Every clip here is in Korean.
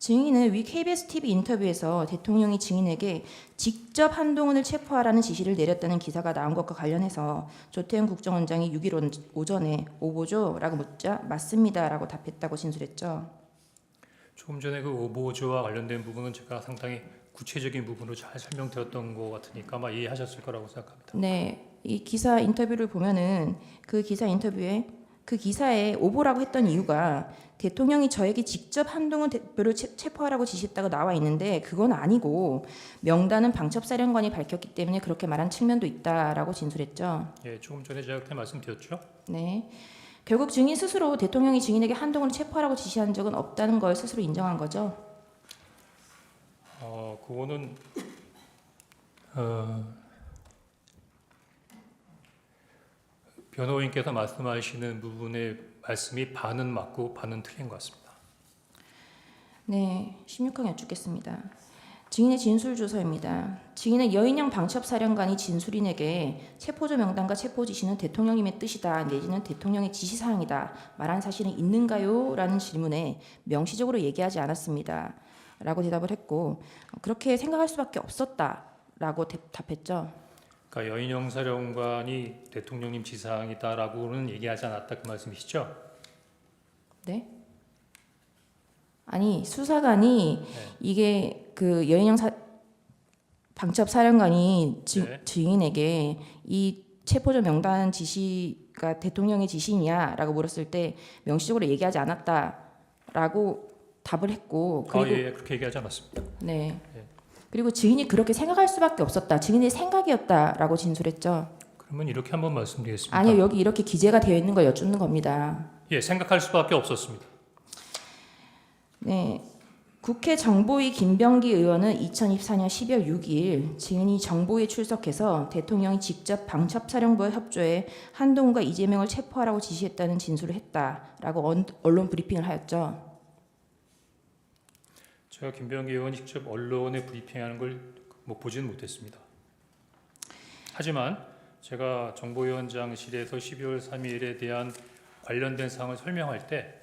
증인은 위 KBS TV 인터뷰에서 대통령이 증인에게 직접 한동훈을 체포하라는 지시를 내렸다는 기사가 나온 것과 관련해서 조태현 국정원장이 6일 오전에 오보죠라고 묻자 맞습니다라고 답했다고 진술했죠. 조금 전에 그 오보조와 관련된 부분은 제가 상당히 구체적인 부분으로 잘 설명드렸던 것 같으니까 아마 이해하셨을 거라고 생각합니다. 네, 이 기사 인터뷰를 보면은 그 기사 인터뷰에 그 기사에 오보라고 했던 이유가 대통령이 저에게 직접 한동훈 대표를 체포하라고 지시했다고 나와 있는데 그건 아니고 명단은 방첩사령관이 밝혔기 때문에 그렇게 말한 측면도 있다라고 진술했죠. 예, 조금 전에 제가 그때 말씀드렸죠. 네, 결국 증인 스스로 대통령이 증인에게 한동훈을 체포하라고 지시한 적은 없다는 걸 스스로 인정한 거죠. 그거는 변호인께서 말씀하시는 부분의 말씀이 반은 맞고 반은 틀린 것 같습니다. 네, 16항 여쭙겠습니다. 증인의 진술 조서입니다. 증인은 여인영 방첩사령관이 진술인에게 체포조 명단과 체포 지시는 대통령님의 뜻이다 내지는 대통령의 지시사항이다 말한 사실은 있는가요? 라는 질문에 명시적으로 얘기하지 않았습니다. 라고 대답을 했고 그렇게 생각할 수밖에 없었다 라고 답했죠. 그러니까 여인영 사령관이 대통령님 지시사항이다라고는 얘기하지 않았다 그 말씀이시죠? 네? 아니 수사관이 네. 이게 그 여인영 방첩사령관이 네. 증인에게 이 체포조 명단 지시가 대통령의 지시냐라고 물었을 때 명시적으로 얘기하지 않았다라고 답을 했고 그리고 예, 그렇게 얘기하지 않았습니다. 네. 네. 그리고 증인이 그렇게 생각할 수밖에 없었다. 증인의 생각이었다라고 진술했죠. 그러면 이렇게 한번 말씀드리겠습니다. 아니요, 여기 이렇게 기재가 되어 있는 걸 여쭙는 겁니다. 예, 생각할 수밖에 없었습니다. 네. 국회 정보위 김병기 의원은 2024년 12월 6일 증인이 정보위에 출석해서 대통령이 직접 방첩사령부와 협조해 한동훈과 이재명을 체포하라고 지시했다는 진술을 했다라고 언론 브리핑을 하였죠. 제가 김병기 의원이 직접 언론에 브리핑하는 걸 보지는 못했습니다. 하지만 제가 정보위원장실에서 12월 3일에 대한 관련된 사항을 설명할 때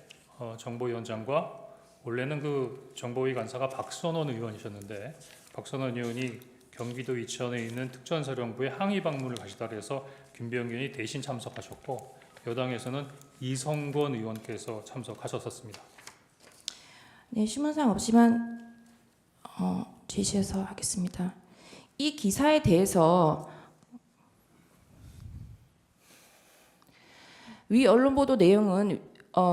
정보위원장과 원래는 그 정보위 간사가 박선원 의원이셨는데 박선원 의원이 경기도 이천에 있는 특전사령부에 항의 방문을 가시다 그래서 김병기 의원이 대신 참석하셨고 여당에서는 이성권 의원께서 참석하셨었습니다. 네, 신문상 없지만 제시해서 하겠습니다. 이 기사에 대해서 위 언론 보도 내용은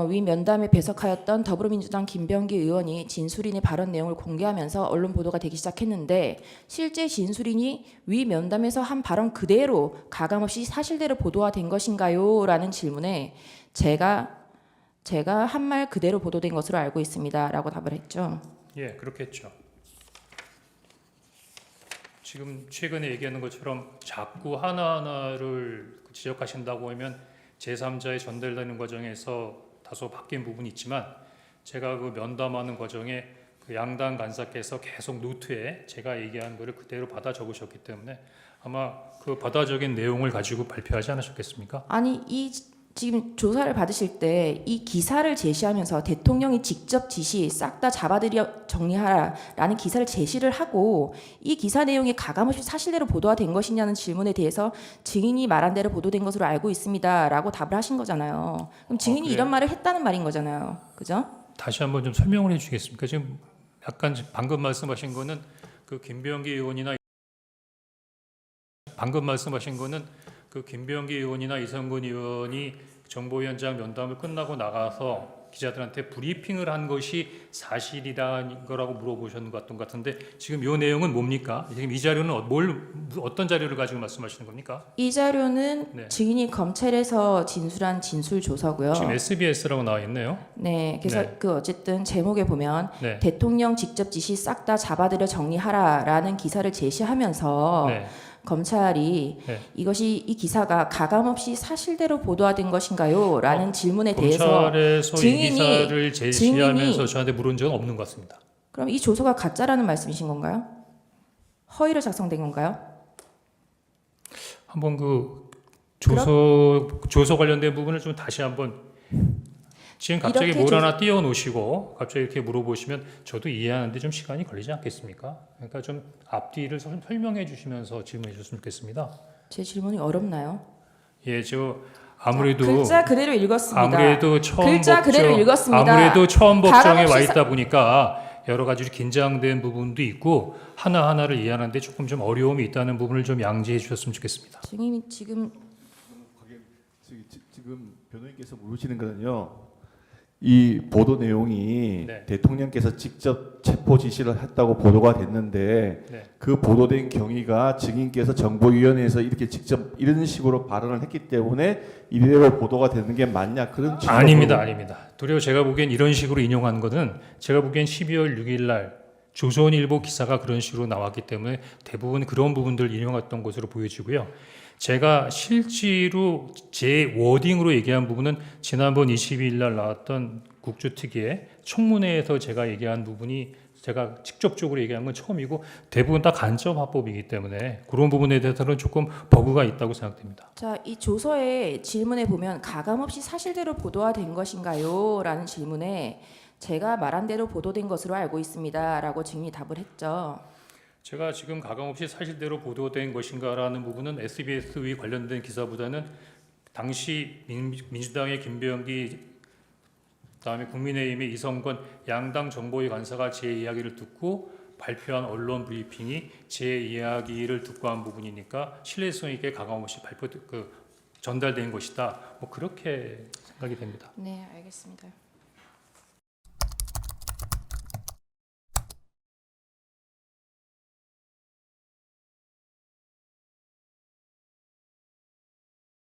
위 면담에 배석하였던 더불어민주당 김병기 의원이 진술인의 발언 내용을 공개하면서 언론 보도가 되기 시작했는데 실제 진술인이 위 면담에서 한 발언 그대로 가감없이 사실대로 보도가 된 것인가요? 라는 질문에 제가 한 말 그대로 보도된 것으로 알고 있습니다. 라고 답을 했죠. 예, 그렇겠죠. 지금 최근에 얘기하는 것처럼 자꾸 하나하나를 지적하신다고 하면 제3자에 전달되는 과정에서 다소 바뀐 부분이 있지만 제가 그 면담하는 과정에 그 양당 간사께서 계속 노트에 제가 얘기한 거를 그대로 받아 적으셨기 때문에 아마 그 받아 적인 내용을 가지고 발표하지 않으셨겠습니까? 아니 지금 조사를 받으실 때 이 기사를 제시하면서 대통령이 직접 지시 싹 다 잡아들여 정리하라라는 기사를 제시를 하고 이 기사 내용이 가감없이 사실대로 보도가 된 것이냐는 질문에 대해서 증인이 말한 대로 보도된 것으로 알고 있습니다라고 답을 하신 거잖아요. 그럼 증인이 이런 말을 했다는 말인 거잖아요. 그죠? 다시 한번 좀 설명을 해주시겠습니까? 지금 약간 방금 말씀하신 거는 그 김병기 의원이나 이성근 의원이 정보위원장 면담을 끝나고 나가서 기자들한테 브리핑을 한 것이 사실이라는 거라고 물어보셨는 것 같은데 지금 이 내용은 뭡니까? 지금 이 자료는 어떤 자료를 가지고 말씀하시는 겁니까? 이 자료는 네. 증인이 검찰에서 진술한 진술 조서고요. 지금 SBS라고 나와 있네요. 네, 그래서 네. 그 어쨌든 제목에 보면 네. 대통령 직접 지시 싹 다 잡아들여 정리하라라는 기사를 제시하면서 네. 검찰이 네. 이 기사가 가감없이 사실대로 보도된 것인가요? 라는 질문에 대해서 검찰에서 이 기사를 제시하면서 저한테 물은 적은 없는 것 같습니다. 그럼 이 조서가 가짜라는 말씀이신 건가요? 허위로 작성된 건가요? 한번 그 조서 관련된 부분을 좀 다시 한번 지금 갑자기 이렇게 뭘 조- 하나 띄워놓으시고 갑자기 이렇게 물어보시면 저도 이해하는데 좀 시간이 걸리지 않겠습니까? 그러니까 좀 앞뒤를 설명해 주시면서 질문해 주셨으면 좋겠습니다. 제 질문이 어렵나요? 예, 저 아무래도 글자 그대로 읽었습니다. 아무래도 처음 글자 그대로 읽었습니다. 아무래도 처음 법정에 가감없이 와 있다 보니까 여러 가지 긴장된 부분도 있고 하나 하나를 이해하는데 조금 좀 어려움이 있다는 부분을 좀 양지해 주셨으면 좋겠습니다. 증인이 지금 지금 변호인께서 물으시는 거는요. 이 보도 내용이 네. 대통령께서 직접 체포 지시를 했다고 보도가 됐는데 네. 그 보도된 경위가 증인께서 정보위원회에서 이렇게 직접 이런 식으로 발언을 했기 때문에 이대로 보도가 되는 게 맞냐 그런 취지로 아닙니다, 아닙니다. 도리어 제가 보기엔 이런 식으로 인용한 거는 제가 보기엔 12월 6일 날 조선일보 기사가 그런 식으로 나왔기 때문에 대부분 그런 부분들을 인용했던 것으로 보여지고요. 제가 실제로 제 워딩으로 얘기한 부분은 지난번 22일 날 나왔던 국조특위의 청문회에서 제가 얘기한 부분이 제가 직접적으로 얘기한 건 처음이고 대부분 다 간접 화법이기 때문에 그런 부분에 대해서는 조금 버그가 있다고 생각됩니다. 자, 이 조서의 질문에 보면 가감없이 사실대로 보도가 된 것인가요? 라는 질문에 제가 말한 대로 보도된 것으로 알고 있습니다. 라고 증인이 답을 했죠. 제가 지금 가감없이 사실대로 보도된 것인가라는 부분은 SBS의 관련된 기사보다는 당시 민주당의 김병기 그다음에 국민의힘의 이성건 양당 정보위 관사가 제 이야기를 듣고 발표한 언론 브리핑이 제 이야기를 듣고 한 부분이니까 신뢰성 있게 가감없이 전달된 것이다. 뭐 그렇게 생각이 됩니다. 네, 알겠습니다.